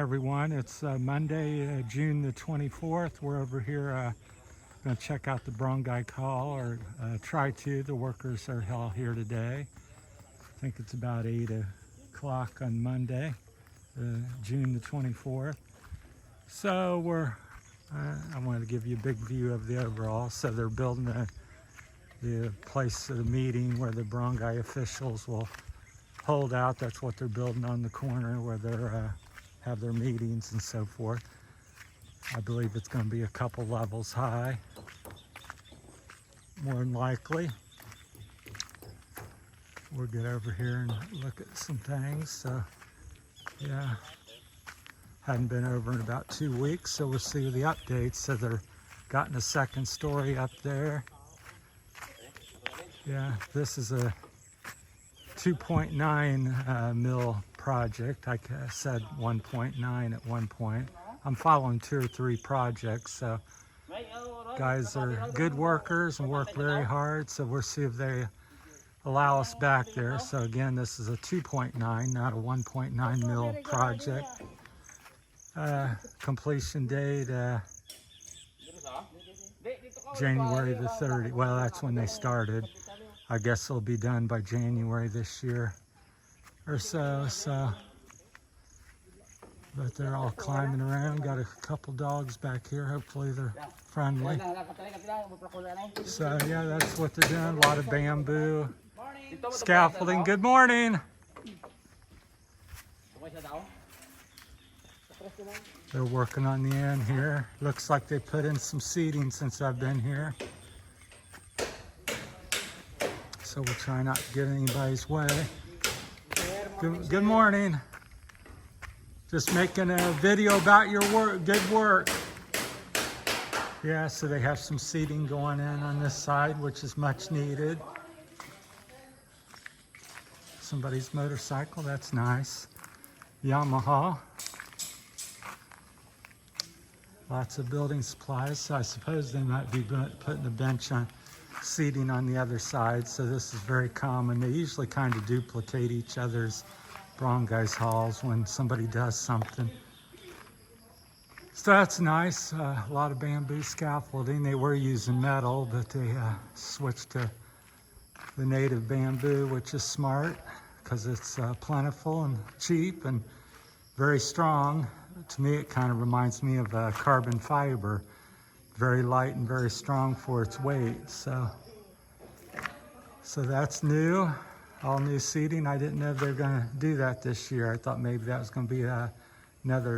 Everyone, it's Monday, June the 24th. We're over here going to check out the Brgy call, or try to. The workers are all here today. I think it's about 8 o'clock on Monday, June the 24th. So I wanted to give you a big view of the overall. So they're building the place of the meeting where the Brgy officials will hold out. That's what they're building on the corner where they're have their meetings and so forth. I believe it's going to be a couple levels high, more than likely. We'll get over here and look at some things. So yeah, hadn't been over in about 2 weeks, so we'll see the updates. So they're gotten a second story up there. Yeah, this is a 2.9 mil project. I said 1.9 at one point. I'm following 2 or 3 projects, so guys are good workers and work very hard, so we'll see if they allow us back there. So again, this is a 2.9, not a 1.9 mil project. Completion date January the 30th. Well, that's when they started. I guess it'll be done by January this year or so. But they're all climbing around. Got a couple dogs back here. Hopefully they're friendly. So yeah, that's what they're doing. A lot of bamboo scaffolding. Good morning. They're working on the end here. Looks like they put in some seating since I've been here. So we'll try not to get in anybody's way. Good morning. Just making a video about your work, good work. Yeah, so they have some seating going in on this side, which is much needed. Somebody's motorcycle, that's nice. Yamaha. Lots of building supplies, so I suppose they might be putting a bench on seating on the other side, so this is very common. They usually kind of duplicate each other's Brgy halls when somebody does something. So that's nice. A lot of bamboo scaffolding. They were using metal, but they switched to the native bamboo, which is smart because it's plentiful and cheap and very strong. To me, it kind of reminds me of carbon fiber. Very light and very strong for its weight. So that's new. All new seating. I didn't know they were going to do that this year. I thought maybe that was going to be another